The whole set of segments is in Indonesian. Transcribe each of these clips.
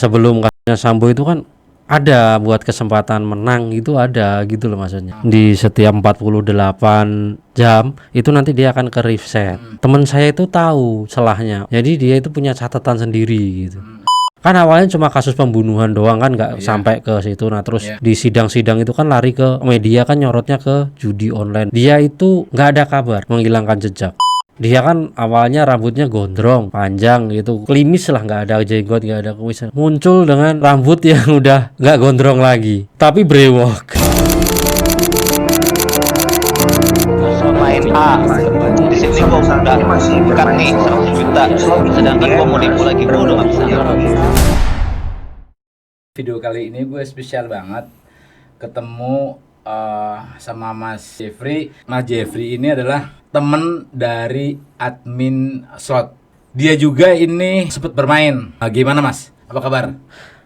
Sebelum kasusnya Sambo itu kan ada buat kesempatan menang, itu ada gitu loh maksudnya. Di setiap 48 jam itu nanti dia akan ke reset. Temen saya itu tahu celahnya. Jadi dia itu punya catatan sendiri gitu. Kan awalnya cuma kasus pembunuhan doang kan, nggak sampai ke situ. Nah terus di sidang-sidang itu kan lari ke media, kan nyorotnya ke judi online. Dia itu nggak ada kabar, menghilangkan jejak. Dia kan awalnya rambutnya gondrong, panjang gitu, klimis lah, nggak ada jenggot, nggak ada kumis. Muncul dengan rambut yang udah nggak gondrong lagi, tapi brewok. Main A di sini gua udah cut nih 100 juta, sedangkan gua mau nipu lagi, gua udah nggak bisa. Video kali ini gue spesial banget ketemu sama Mas Jeffrey. Mas Jeffrey ini adalah temen dari admin slot. Dia juga ini sempat bermain. Gimana Mas? Apa kabar?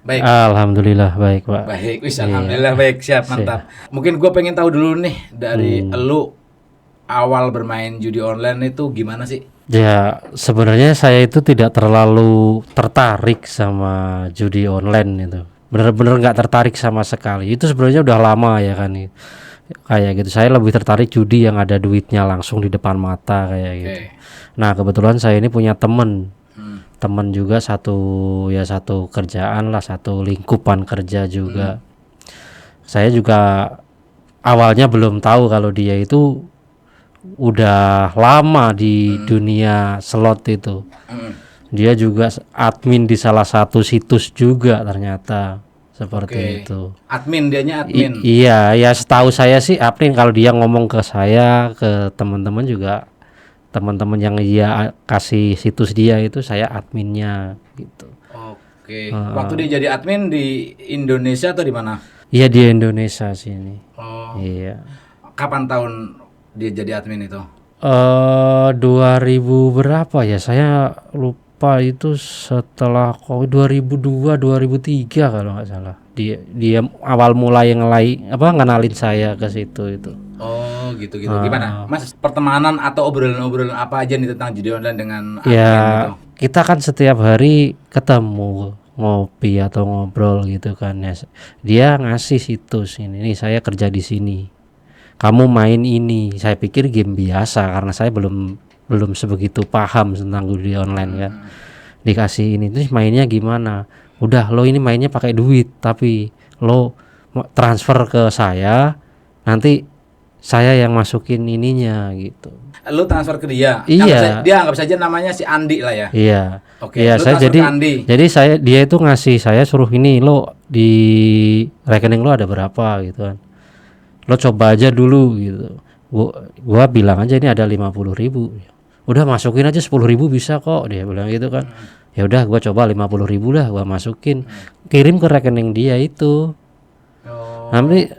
Baik. Alhamdulillah baik Pak. Baik, wis alhamdulillah baik, siap, mantap. Mungkin gue pengen tahu dulu nih dari elu awal bermain judi online itu gimana sih? Ya sebenarnya saya itu tidak terlalu tertarik sama judi online itu. Bener-bener nggak tertarik sama sekali. Itu sebenarnya udah lama ya kan, kayak gitu. Saya lebih tertarik judi yang ada duitnya langsung di depan mata kayak gitu. Nah kebetulan saya ini punya temen juga satu kerjaan lah, satu lingkupan kerja juga. Saya juga awalnya belum tahu kalau dia itu udah lama di dunia slot itu. Dia juga admin di salah satu situs juga ternyata, seperti itu. Admin, dianya admin. Iya, ya setahu saya sih admin. Kalau dia ngomong ke saya, ke teman-teman juga, teman-teman yang dia kasih situs dia itu saya adminnya gitu. Oke. Waktu dia jadi admin di Indonesia atau di mana? Iya di Indonesia sini. Oh. Iya. Kapan tahun dia jadi admin itu? 2000 berapa ya? Saya lupa itu, setelah 2002 2003 kalau nggak salah. Dia awal mulai ngenalin saya ke situ itu. Oh gitu. Gimana Mas, pertemanan atau obrolan-obrolan apa aja nih tentang judi online dengan admin Ya gitu? kita kan setiap hari ketemu, ngopi atau ngobrol gitu kan ya. Dia ngasih situs ini, nih saya kerja di sini, kamu main ini. Saya pikir game biasa karena saya belum sebegitu paham tentang judi online kan. Dikasih ini, terus mainnya gimana? Udah, lo ini mainnya pakai duit, tapi lo transfer ke saya, nanti saya yang masukin ininya gitu. Lu transfer ke dia? Iya. Dia anggap saja namanya si Andi lah ya? Iya. Oke, Iya, lu saya transfer ke Andi. jadi dia itu ngasih saya, suruh ini, lo di rekening lo ada berapa gitu kan. Lo coba aja dulu gitu. Gua bilang aja ini ada 50.000. Udah masukin aja 10.000 bisa kok, dia bilang gitu kan. Ya udah gua coba 50.000 dah, gua masukin, kirim ke rekening dia itu. Nanti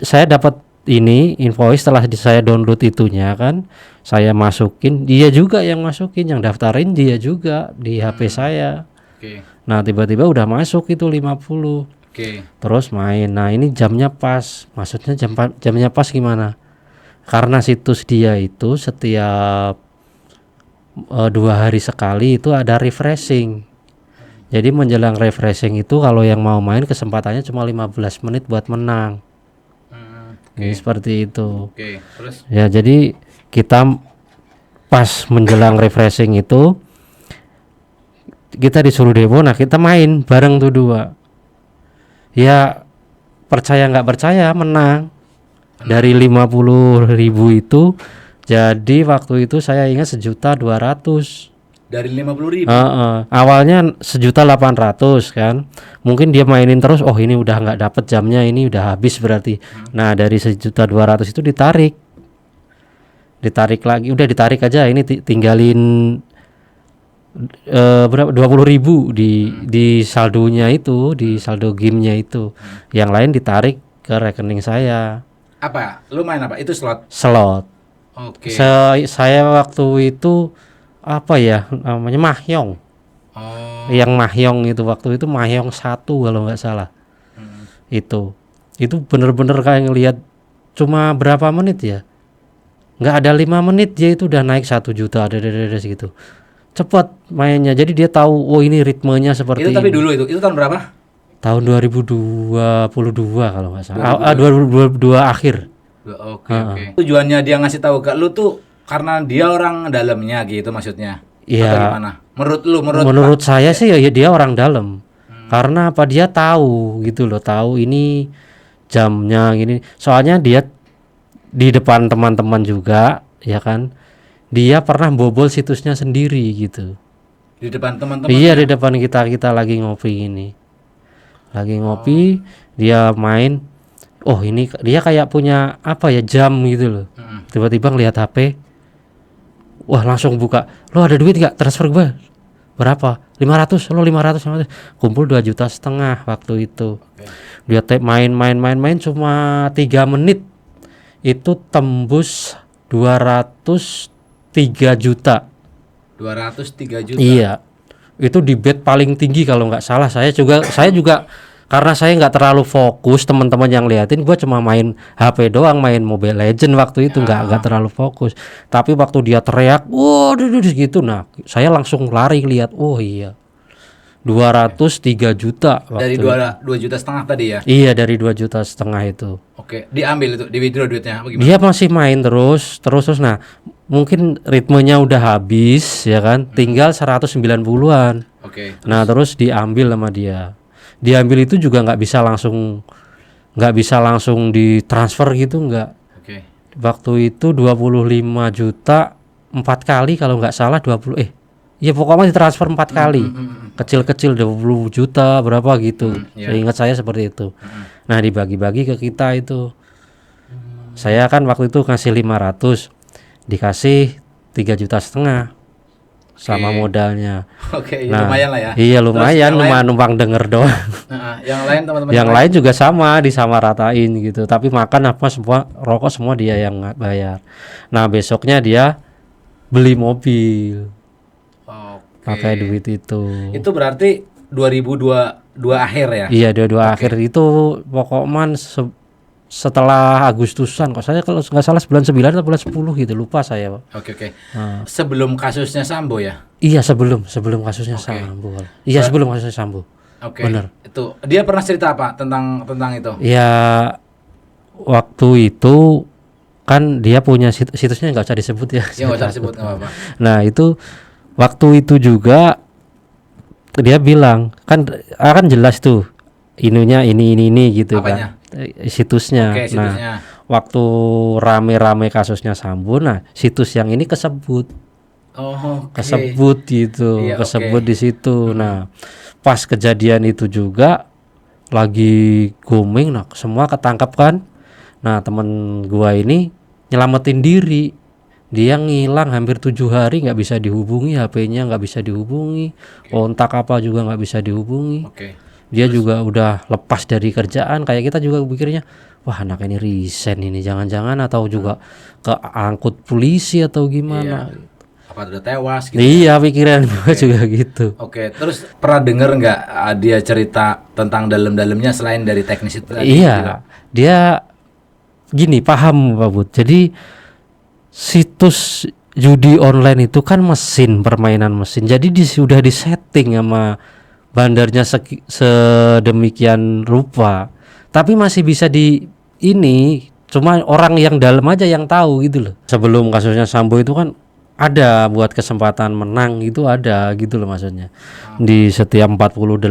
saya dapat ini invoice setelah saya download itunya kan, saya masukin, dia juga yang masukin, yang daftarin dia juga di HP saya. Nah tiba-tiba udah masuk itu 50. Terus main. Nah ini jamnya pas. Maksudnya jamnya pas gimana? Karena situs dia itu setiap 2 hari sekali itu ada refreshing. Jadi menjelang refreshing itu kalau yang mau main kesempatannya cuma 15 menit buat menang. Jadi seperti itu. Terus? Ya jadi kita pas menjelang refreshing itu kita disuruh demo. Nah kita main bareng tuh 2. Ya percaya nggak percaya menang. Dari 50.000 itu, jadi waktu itu saya ingat 1.200.000. Dari 50.000? Awalnya 1.800.000 kan. Mungkin dia mainin terus, oh ini udah nggak dapet jamnya, ini udah habis berarti. Nah dari 1.200.000 itu ditarik lagi, udah ditarik aja, ini tinggalin berapa, 20.000 di saldonya itu, di saldo gamenya itu. Yang lain ditarik ke rekening saya. Apa? Lu main apa? Itu slot? Slot. Oke. Saya waktu itu apa ya namanya, Mahjong. Yang Mahjong itu waktu itu Mahjong 1 kalau nggak salah. Itu bener-bener kayak ngelihat cuma berapa menit ya, nggak ada 5 menit dia itu udah naik 1 juta ada segitu. cepet mainnya. Jadi dia tahu, oh ini ritmenya seperti Itu tapi ini. dulu itu tahun berapa? Tahun 2022 kalau nggak salah. 2022 akhir. Oke. Tujuannya dia ngasih tahu ke lu tuh karena dia orang dalamnya gitu maksudnya. Iya. Atau gimana? Menurut saya sih ya dia orang dalam. Karena apa, dia tahu gitu loh, tahu ini jamnya gini. Soalnya dia di depan teman-teman juga, ya kan. Dia pernah bobol situsnya sendiri gitu. Di depan teman-teman. Iya, di depan kita lagi ngopi ini. Lagi ngopi, dia main. Oh, ini dia kayak punya apa ya, jam gitu loh. Tiba-tiba ngelihat HP. Wah, langsung buka. Lo ada duit nggak? Transfer gue. Berapa? 500. Lo 500. Kumpul 2,5 juta waktu itu. Dia main cuma 3 menit. Itu tembus 203 juta. 203 juta. Iya. Itu di bet paling tinggi kalau nggak salah. Saya juga karena saya nggak terlalu fokus, teman-teman yang liatin, gue cuma main HP doang, main Mobile Legend waktu itu, nggak terlalu fokus. Tapi waktu dia teriak, gitu, nah saya langsung lari lihat, oh iya, 203 juta Dari waktu 2,5 juta tadi ya. Iya, dari 2,5 juta itu. Oke, diambil itu, di withdraw duitnya apa gimana? Dia masih main terus. Nah, mungkin ritmenya udah habis ya kan, tinggal 190-an. Oke. Nah, terus diambil sama dia. Diambil itu juga nggak bisa langsung ditransfer gitu, nggak. Oke. Waktu itu 25 juta 4 kali kalau nggak salah, 20 ya pokoknya ditransfer 4 kali. Kecil-kecil 20 juta berapa gitu. Ingat saya seperti itu. Nah, dibagi-bagi ke kita itu. Saya kan waktu itu ngasih 500, dikasih 3,5 juta sama modalnya. Oke, Nah, lumayan lah ya. Iya, lumayan, Terus yang numpang denger doang. yang lain teman-teman Yang lain juga sama, disamaratain gitu. Tapi makan apa semua, rokok semua dia yang bayar. Nah, besoknya dia beli mobil pakai duit itu. Itu berarti 2022 akhir ya? Iya, 22 akhir itu pokoknya setelah Agustusan kok, saya kalau nggak salah bulan 9 atau bulan 10 gitu, lupa saya. Oke. Sebelum kasusnya Sambo ya? Iya, sebelum kasusnya Sambo. Iya, sebelum kasusnya Sambo. Oke. Bener. Itu dia pernah cerita apa tentang itu? Ya, waktu itu kan dia punya situsnya, nggak usah disebut ya. Ya nggak usah disebut, nggak apa-apa. Nah, itu waktu itu juga dia bilang kan jelas tuh inunya ini gitu. Apanya? Kan situsnya. Oke, situsnya. Nah, waktu rame-rame kasusnya Sambo, nah situs yang ini kesebut gitu. Iya, kesebut di situ. Nah, pas kejadian itu juga lagi booming, nah semua ketangkap kan. Nah, temen gua ini nyelamatin diri, dia ngilang hampir 7 hari, nggak bisa dihubungi, HP-nya nggak bisa dihubungi, kontak apa juga nggak bisa dihubungi. Dia juga udah lepas dari kerjaan, kayak kita juga pikirnya, wah anak ini resign ini, jangan-jangan atau juga keangkut polisi atau gimana. Apa udah tewas gitu? Iya, pikiran gue juga gitu. Oke, terus pernah denger nggak dia cerita tentang dalam-dalamnya selain dari teknis itu tadi? Iya, dia gini, paham Pak Bud. Jadi situs judi online itu kan permainan mesin. Jadi sudah disetting sama bandarnya sedemikian rupa, tapi masih bisa cuma orang yang dalam aja yang tahu gitu loh. Sebelum kasusnya Sambo itu kan ada buat kesempatan menang, itu ada gitu loh maksudnya. Di setiap 48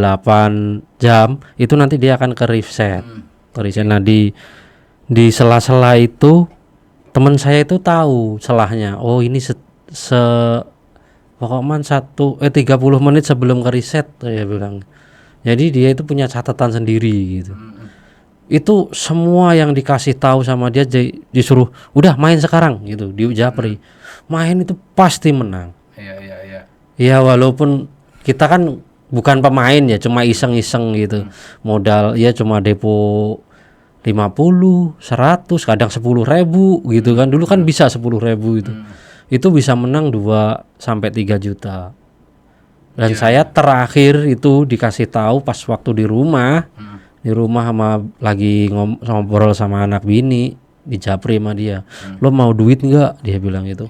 jam itu nanti dia akan ke reset. Nah, di sela-sela itu teman saya itu tahu celahnya. Oh, ini pokoknya 30 menit sebelum ke reset, dia bilang. Jadi dia itu punya catatan sendiri gitu. Itu semua yang dikasih tahu sama dia, disuruh udah main sekarang gitu di Japri. Main itu pasti menang. Iya. Ya, walaupun kita kan bukan pemain ya, cuma iseng-iseng gitu. Modal ya cuma depo 50, 100, kadang 10.000 gitu kan. Dulu kan bisa 10.000 itu. Itu bisa menang 2-3 juta. Dan saya terakhir itu dikasih tahu pas waktu di rumah sama lagi ngobrol sama anak bini di Japri sama dia. Lo mau duit nggak? Dia bilang gitu.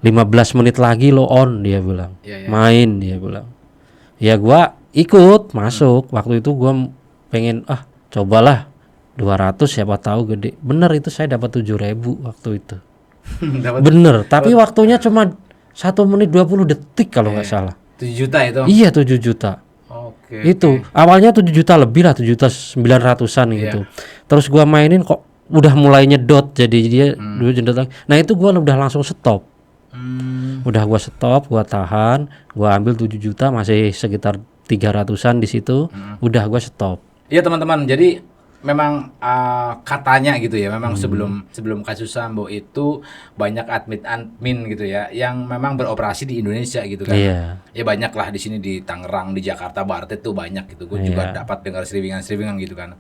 15 menit lagi lo on, dia bilang. Iya, iya. Main, dia bilang. Ya gua ikut masuk. Waktu itu gua pengen cobalah 200 siapa tahu gede. Bener itu saya dapat 7.000 waktu itu. Dapat Bener, tapi waktunya cuma 1 menit 20 detik kalau nggak salah. 7 juta itu. Iya 7 juta. Oke. Itu awalnya 7 juta lebih lah, 7.900.000-an gitu. Terus gua mainin kok udah mulai nyedot, jadi dia dulu nyedot lagi. Nah itu gua udah langsung stop. Udah gua stop, gua tahan, gua ambil 7 juta masih sekitar 300-an di situ. Udah gua stop. Iya teman-teman, jadi memang katanya gitu ya, memang sebelum kasus Sambo itu banyak admin gitu ya, yang memang beroperasi di Indonesia gitu kan. Iya. Ya banyak lah di sini di Tangerang, di Jakarta Barat itu banyak gitu. Gue juga dapat dengar sriwingan gitu kan.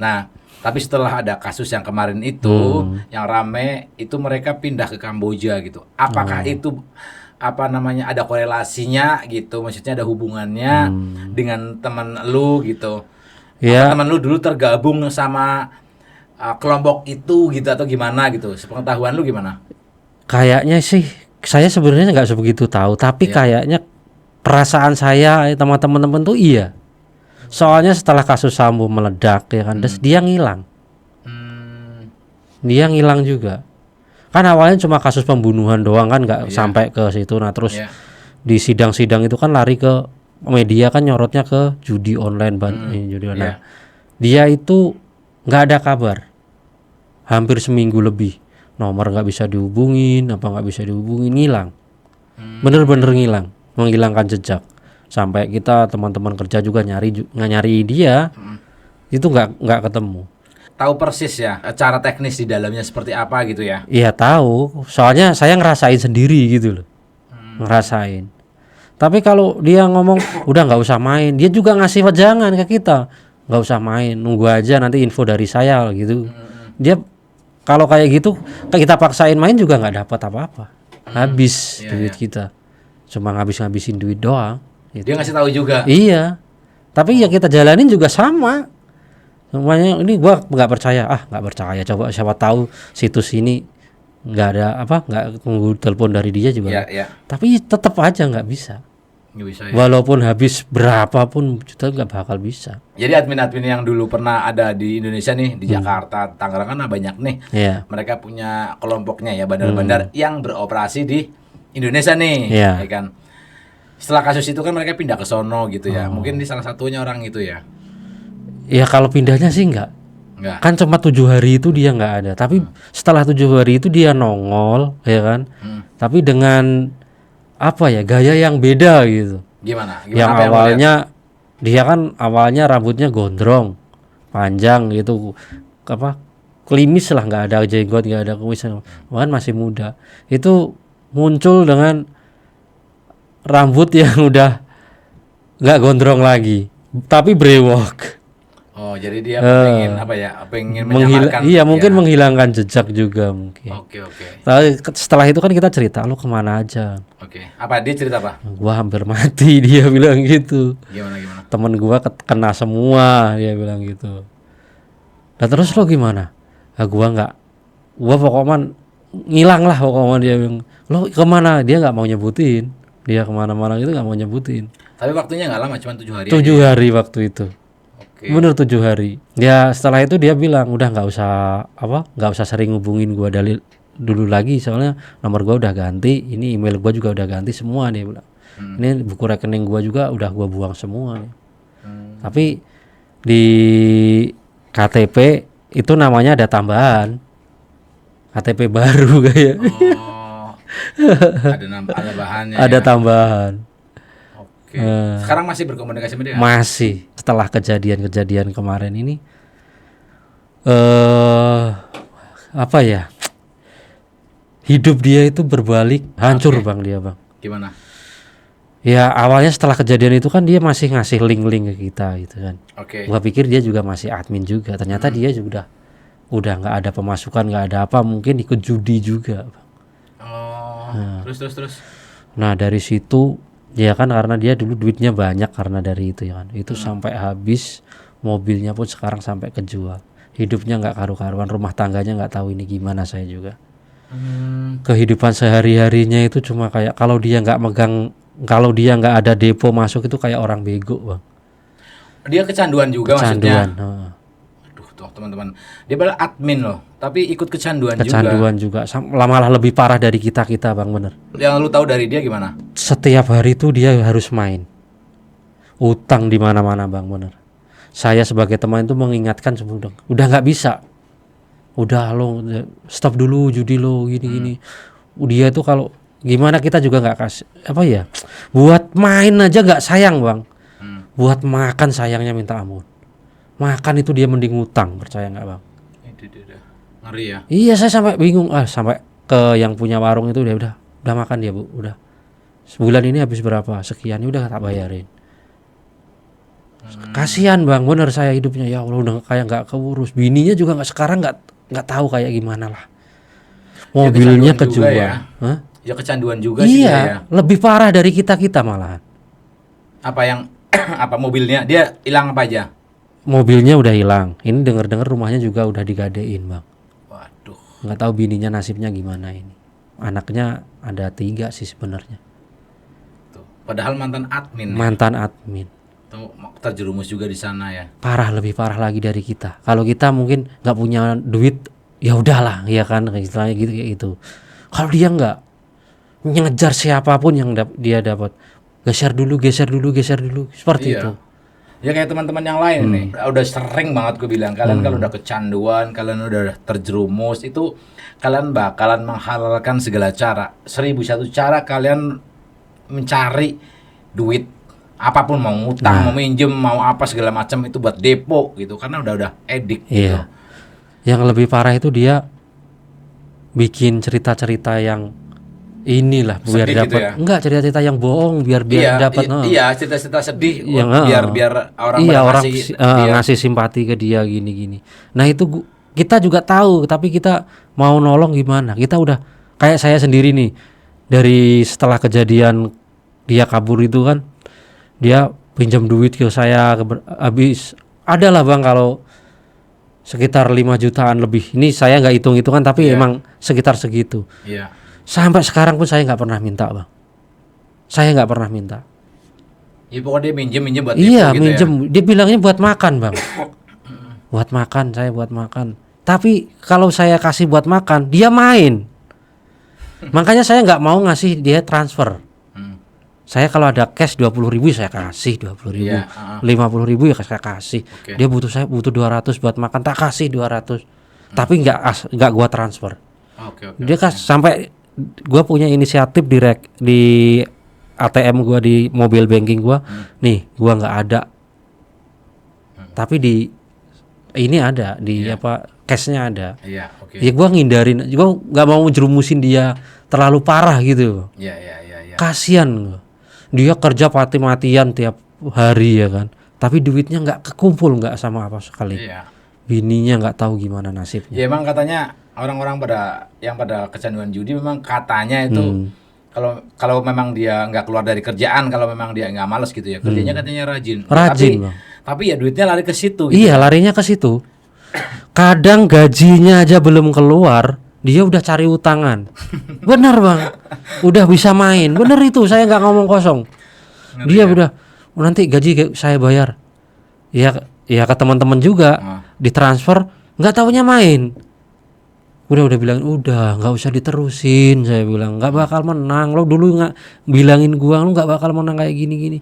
Nah, tapi setelah ada kasus yang kemarin itu, yang rame itu mereka pindah ke Kamboja gitu. Apakah itu ada korelasinya gitu? Maksudnya ada hubungannya dengan teman lu gitu? Ya. Teman lu dulu tergabung sama kelompok itu gitu atau gimana gitu? Sepengetahuan lu gimana? Kayaknya sih saya sebenarnya nggak sebegitu tahu, tapi kayaknya perasaan saya sama teman-teman tuh iya. Soalnya setelah kasus Sambo meledak ya kan, terus dia ngilang. Dia ngilang juga. Kan awalnya cuma kasus pembunuhan doang kan, nggak sampai ke situ. Nah, terus di sidang-sidang itu kan lari ke media kan, nyorotnya ke judi online judi online. Dia itu nggak ada kabar. Hampir seminggu lebih. Nomor nggak bisa dihubungin, nggak bisa dihubungin, ngilang. Bener-bener ngilang, menghilangkan jejak. Sampai kita teman-teman kerja juga nyari dia, itu nggak ketemu. Tahu persis ya cara teknis di dalamnya seperti apa gitu ya? Iya tahu, soalnya saya ngerasain sendiri gitu loh, ngerasain. Tapi kalau dia ngomong udah nggak usah main, dia juga ngasih wejangan ke kita, nggak usah main, nunggu aja nanti info dari saya gitu. Dia kalau kayak gitu kita paksain main juga nggak dapat apa-apa, habis duit kita, cuma ngabisin duit doang. Gitu. Dia ngasih tahu juga. Iya, tapi ya kita jalanin juga sama. Semuanya ini gua nggak percaya, coba siapa tahu situs ini nggak ada nggak tunggu telepon dari dia juga. Tapi tetap aja nggak bisa. Nggak bisa ya. Walaupun habis berapapun juta nggak bakal bisa. Jadi admin-admin yang dulu pernah ada di Indonesia nih, di Jakarta, Tangerang kan banyak nih. Iya. Mereka punya kelompoknya ya, bandar-bandar yang beroperasi di Indonesia nih, Iya. ya kan. Setelah kasus itu kan mereka pindah ke sono gitu ya. Mungkin di salah satunya orang itu ya. Ya kalau pindahnya sih nggak. Kan cuma 7 hari itu dia nggak ada. Tapi setelah 7 hari itu dia nongol, ya kan. Tapi dengan gaya yang beda gitu. Gimana Yang awalnya dia kan awalnya rambutnya gondrong, panjang gitu, klimis lah, nggak ada jenggot, nggak ada kumis, bahkan masih muda. Itu muncul dengan rambut yang udah nggak gondrong lagi, tapi brewok. Oh, jadi dia pengen menyamarkan. Iya, mungkin menghilangkan jejak juga mungkin. Oke. Tapi setelah itu kan kita cerita, lu kemana aja? Oke. Apa dia cerita apa? Gua hampir mati, dia bilang gitu. Gimana? Temen gua kena semua, dia bilang gitu. Nah terus lo gimana? Gua pokoknya ngilang lah pokoknya, dia bilang. Lo kemana? Dia nggak mau nyebutin. Dia kemana-mana gitu nggak mau nyebutin. Tapi waktunya nggak lama, cuma 7 hari. 7 hari waktu itu. Bener 7 hari. Ya setelah itu dia bilang udah nggak usah sering hubungin gua dulu lagi, soalnya nomor gua udah ganti, ini email gua juga udah ganti semua, dia bilang. Ini buku rekening gua juga udah gua buang semua nih. Tapi di KTP itu namanya ada tambahan, KTP baru kayak. Ada bahannya. Ada tambahan. Sekarang masih berkomunikasi sama dia? Masih. Setelah kejadian kemarin ini hidup dia itu berbalik, hancur Bang dia, Bang. Gimana? Ya awalnya setelah kejadian itu kan dia masih ngasih link-link ke kita gitu kan. Gua pikir dia juga masih admin juga. Ternyata dia juga udah nggak ada pemasukan, nggak ada apa, mungkin ikut judi juga, Bang. Terus. Nah dari situ ya kan, karena dia dulu duitnya banyak karena dari itu ya kan, itu sampai habis, mobilnya pun sekarang sampai kejual, hidupnya nggak karu-karuan, rumah tangganya nggak tahu ini gimana saya juga. Kehidupan sehari-harinya itu cuma kayak kalau dia nggak ada depo masuk itu kayak orang bego bang. Dia kecanduan juga Kecanduan, maksudnya. Aduh, tuh teman-teman. Dia malah admin loh, tapi ikut kecanduan juga. kecanduan juga. Malah lebih parah dari kita bang, bener. Yang lu tahu dari dia gimana? Setiap hari itu dia harus main, utang di mana-mana bang, bener. Saya sebagai teman itu mengingatkan sebelum udah nggak bisa, udah lo stop dulu judi lo gini. Dia itu kalau gimana kita juga nggak kasih apa ya, buat main aja nggak sayang bang, buat makan sayangnya minta ampun. Makan itu dia mending ngutang, percaya nggak bang? Ngeri ya. Iya, saya sampai bingung, sampai ke yang punya warung itu dia udah makan dia bu, udah sebulan ini habis berapa sekian, udah tak bayarin. Kasihan bang, bener saya hidupnya ya Allah udah kayak nggak keurus, bininya juga nggak sekarang nggak tahu kayak gimana lah. Mobilnya kejual, Ya kecanduan juga sih iya, ya. lebih parah dari kita malahan. Apa yang apa mobilnya? Dia hilang apa aja? Mobilnya udah hilang. Ini dengar rumahnya juga udah digadein bang. Waduh. Nggak tahu bininya nasibnya gimana ini. Anaknya ada 3 sih sebenarnya. Tuh. Padahal mantan admin. Mantan admin. Tuh, terjerumus juga di sana ya. Parah, lebih parah lagi dari kita. Kalau kita mungkin nggak punya duit, ya udahlah, ya kan, istilahnya gitu kayak gitu. Kalau dia nggak ngejar siapapun yang dia dapat, geser dulu, seperti Iya. itu. Ya kayak teman-teman yang lain nih, udah sering banget gue bilang, kalian kalau udah kecanduan, kalian udah terjerumus, itu kalian bakalan menghalalkan segala cara. 1001 cara kalian mencari duit, apapun, mau ngutang, mau minjem, mau apa segala macam itu buat depo gitu, karena udah edik gitu. Iya. Yang lebih parah itu dia bikin cerita-cerita yang inilah biar Sedih gitu dapat, ya? enggak, cerita-cerita yang bohong biar dapat. Iya, cerita-cerita sedih Yang, biar orang iya, pada orang dia. ngasih simpati ke dia gini. Nah itu kita juga tahu, tapi kita mau nolong gimana? Kita udah kayak saya sendiri nih, dari setelah kejadian dia kabur itu kan, dia pinjam duit ke saya habis adalah bang, kalau sekitar 5 jutaan lebih. Ini saya nggak hitung-hitungan tapi emang sekitar segitu. Iya. Sampai sekarang pun saya nggak pernah minta bang. Saya nggak pernah minta. Ya pokoknya dia minjem buat Iya, depo gitu minjem. ya. Dia bilangnya buat makan bang. Buat makan, saya buat makan. Tapi kalau saya kasih buat makan, dia main. Makanya saya nggak mau ngasih dia transfer. Saya kalau ada cash 20.000 saya kasih 20.000. Iya, 50.000 ya saya kasih. Oke. Dia saya butuh 200 buat makan, tak kasih 200. Tapi nggak gua transfer. Oke. Dia sampai gua punya inisiatif di ATM gua, di mobil banking gua. Nih, gua nggak ada. Tapi ini ada di cashnya ada. Iya, oke. Ya gua ngindarin, gua nggak mau jerumusin dia terlalu parah gitu. Iya. Kasian gua. Dia kerja mati-matian tiap hari ya kan, tapi duitnya nggak kekumpul, nggak sama apa sekali. Iya. Bininya nggak tahu gimana nasibnya. Ya emang katanya orang-orang pada kecanduan judi memang katanya itu kalau memang dia nggak keluar dari kerjaan, kalau memang dia nggak malas gitu ya, kerjanya katanya rajin. Rajin, Bang. Tapi ya duitnya lari ke situ gitu. Iya, larinya ke situ. Kadang gajinya aja belum keluar, dia udah cari utangan. Bener bang, udah bisa main. Bener itu, saya nggak ngomong kosong. Dia udah nanti gaji saya bayar. Ya ke teman-teman juga ditransfer, nggak taunya main. Udah bilang udah nggak usah diterusin. Saya bilang nggak bakal menang. Lo dulu nggak bilangin gua lo nggak bakal menang kayak gini.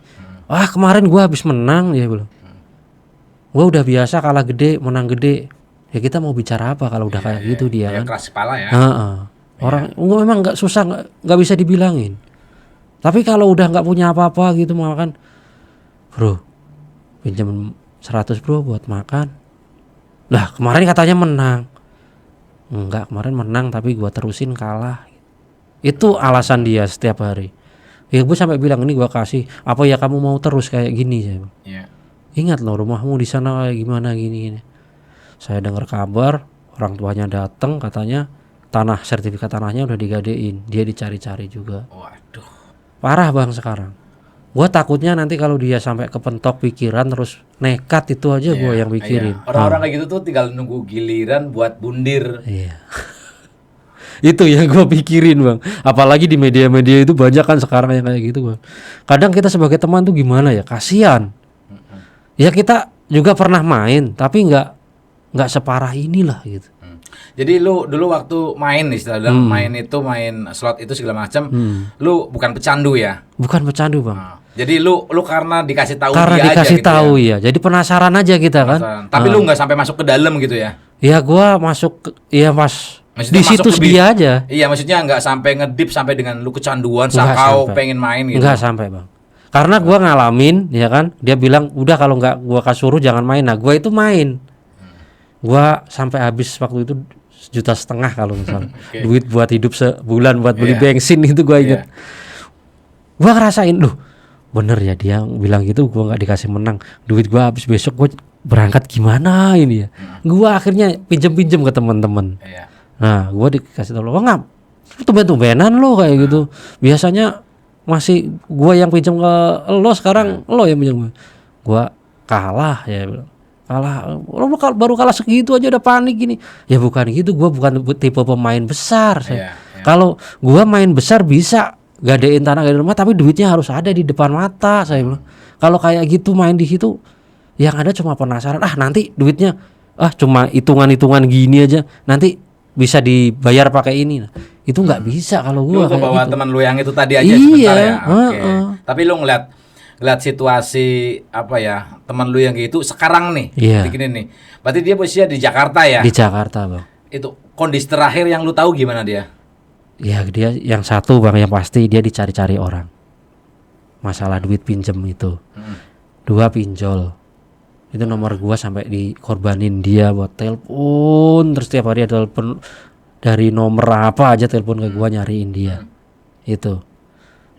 Wah kemarin gua habis menang, dia bilang. Gua udah biasa kalah gede, menang gede. Ya kita mau bicara apa kalau udah kayak gitu dia kan. Keras kepala ya. Orang memang nggak susah, nggak bisa dibilangin. Tapi kalau udah nggak punya apa-apa gitu makan, bro, pinjam 100 bro buat makan. Lah kemarin katanya menang. Enggak, kemarin menang tapi gua terusin kalah. Itu alasan dia setiap hari. Ya gue sampai bilang ini gua kasih, apa ya kamu mau terus kayak gini saya. Iya. Ingat loh rumahmu di sana kayak gimana gini. Saya dengar kabar orang tuanya datang katanya sertifikat tanahnya udah digadein, dia dicari-cari juga. Waduh. Parah bang sekarang. Gua takutnya nanti kalau dia sampai kepentok pikiran terus nekat itu aja gua yang pikirin. Orang-orang kayak gitu tuh tinggal nunggu giliran buat bundir. Iya. Itu yang gue pikirin bang. Apalagi di media-media itu banyak kan sekarang yang kayak gitu bang. Kadang kita sebagai teman tuh gimana ya, kasihan. Ya kita juga pernah main, tapi nggak separah inilah gitu. Jadi lu dulu waktu main istilah main slot itu segala macam, lu bukan pecandu ya? Bukan pecandu bang. Nah, jadi lu karena dikasih tahu Karena dia dikasih aja gitu tahu ya. ya. Jadi penasaran aja kita kan. Tapi lu nggak sampai masuk ke dalam gitu ya? Ya gua masuk ya mas Maksudnya di situ masuk lebih- dia aja. Iya, maksudnya nggak sampai ngedip sampai dengan lu kecanduan Nggak sakau sampai. pengen main gitu. Enggak sampai bang. Karena gua ngalamin ya kan. Dia bilang udah kalau nggak gua kasih suruh jangan main. Nah gua itu main. Gua sampai habis waktu itu 1,5 juta kalau misalnya. Oke. Duit buat hidup sebulan buat beli Iya. bensin itu gua inget. Iya. Gua ngerasain loh. Bener ya dia bilang gitu, gua nggak dikasih menang. Duit gua habis besok gua berangkat gimana ini ya. Gua akhirnya pinjem-pinjem ke teman-teman. Iya. Nah, gua dikasih tahu, "Wah, ngap, tumben-tumbenan lo kayak gitu. Biasanya masih gua yang pinjam ke lo, sekarang lo yang pinjam." Gua kalah ya bilang. Kalah. Lo baru kalah segitu aja udah panik gini. Ya bukan gitu, gua bukan tipe pemain besar. Iya, iya. Kalau gua main besar bisa gadein tanah gadein rumah, tapi duitnya harus ada di depan mata, saya bilang. Kalau kayak gitu main di situ yang ada cuma penasaran, nanti duitnya cuma hitungan-hitungan gini aja, nanti bisa dibayar pakai ini. Nah, itu nggak bisa kalau Lu gua kayak kebawa gitu. teman lu yang itu tadi aja Iya, sebentar ya. Oke. Tapi lu ngeliat situasi apa ya teman lu yang gitu sekarang nih, Iya. begini nih. Berarti dia posisinya di Jakarta ya? Di Jakarta, Bang. Itu kondisi terakhir yang lu tahu gimana dia? Ya dia yang satu bang, yang pasti dia dicari-cari orang. Masalah duit pinjem itu. 2 pinjol. Itu nomor gua sampai dikorbanin dia buat telepon. Terus tiap hari ada telepon dari nomor apa aja, telepon ke gua nyariin dia. Itu.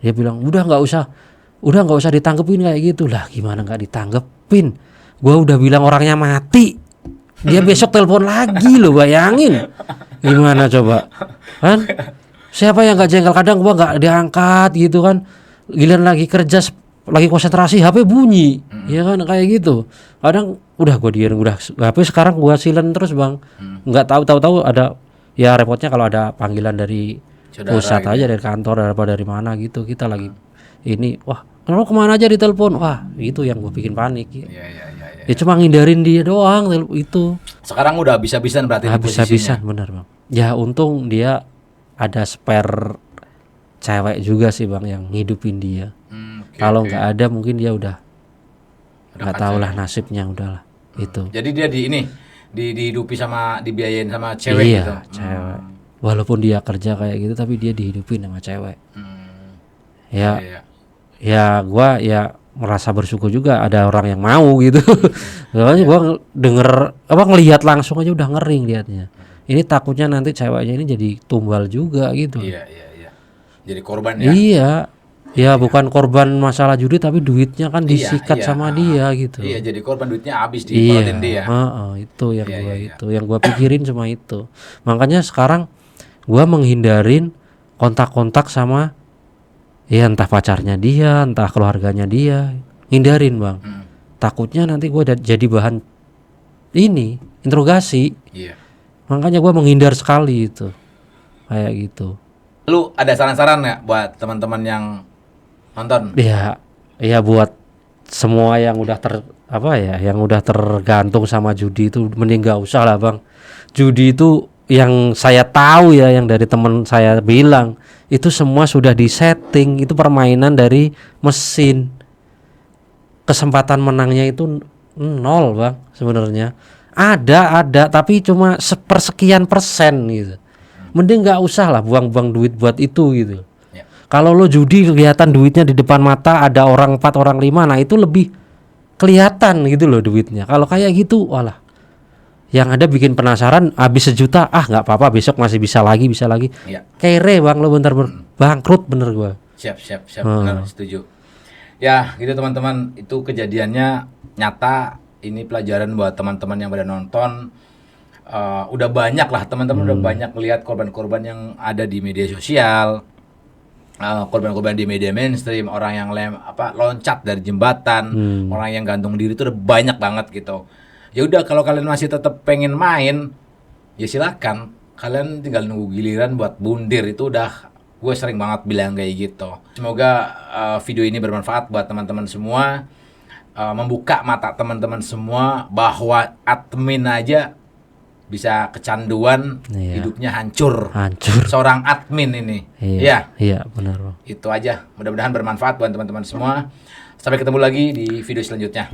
Dia bilang udah nggak usah ditangkepin kayak gitu. Lah gimana nggak ditanggepin? Gua udah bilang orangnya mati. Dia besok telepon lagi loh, bayangin. Gimana coba? Kan? Siapa yang nggak jengkel? Kadang gua nggak diangkat gitu kan. Giliran lagi kerja, lagi konsentrasi, HP bunyi. Ya kan kayak gitu. Kadang udah gua dierin, udah HP sekarang gua silent terus, Bang. Nggak tahu ada ya repotnya kalau ada panggilan dari Saudara pusat gitu. aja, dari kantor apa dari mana gitu. Kita lagi ini, wah, lo kemana aja ditelepon? Wah, itu yang gua bikin panik. Iya, iya, iya, iya. Ya cuma ngindarin dia doang itu. Sekarang udah bisa-bisan berarti di Habis-habisan posisinya. bener bang. Ya untung dia ada spare cewek juga sih bang yang ngidupin dia. Oke, Kalau oke. nggak ada mungkin dia udah nggak kacau. tahu lah nasibnya, udahlah itu. Jadi dia dihidupi sama dibiayain sama cewek Iya, gitu. cewek. Walaupun dia kerja kayak gitu tapi dia dihidupin sama cewek. Ya, Iya. ya gua ya merasa bersyukur juga ada orang yang mau gitu. Soalnya gua denger ngelihat langsung aja udah ngering liatnya. Ini takutnya nanti ceweknya ini jadi tumbal juga gitu. Iya, iya, iya. Jadi korban ya. Iya. Ya bukan korban masalah judi tapi duitnya kan disikat iya. sama dia gitu. Iya, jadi korban duitnya habis Iya. diporotin dia. Itu yang Iya, gua iya, iya. itu yang gua pikirin cuma itu. Makanya sekarang gua menghindarin kontak-kontak sama ya entah pacarnya dia, entah keluarganya dia. Hindarin, Bang. Takutnya nanti gua jadi bahan ini interogasi. Iya. Makanya gua menghindar sekali itu. Kayak gitu. Lu ada saran-saran nggak buat teman-teman yang nonton? Ya buat semua yang udah yang udah tergantung sama judi itu mending gak usah lah bang. Judi itu yang saya tahu ya, yang dari teman saya bilang itu semua sudah disetting, itu permainan dari mesin. Kesempatan menangnya itu 0 bang sebenarnya. Ada tapi cuma sepersekian persen gitu. Mending nggak usah lah buang-buang duit buat itu gitu. Ya. Kalau lo judi kelihatan duitnya di depan mata, ada orang 4 orang 5, nah itu lebih kelihatan gitu loh duitnya. Kalau kayak gitu, walah, yang ada bikin penasaran, habis 1 juta, nggak apa-apa, besok masih bisa lagi. Iya. Kere bang, lo bentar bangkrut bener gua. Siap, benar, setuju. Ya, gitu teman-teman, itu kejadiannya nyata. Ini pelajaran buat teman-teman yang pada nonton. Udah banyak lah teman-teman, udah banyak lihat korban-korban yang ada di media sosial, korban-korban di media mainstream, orang yang loncat dari jembatan, orang yang gantung diri itu udah banyak banget gitu. Ya udah, kalau kalian masih tetap pengen main, ya silakan. kalian tinggal nunggu giliran buat bundir. Itu udah gue sering banget bilang kayak gitu. Semoga video ini bermanfaat buat teman-teman semua, membuka mata teman-teman semua bahwa admin aja bisa kecanduan, Iya. hidupnya hancur. Hancur. Seorang admin ini. Iya. Iya, benar, Bang. Itu aja. Mudah-mudahan bermanfaat buat teman-teman semua. Sampai ketemu lagi di video selanjutnya.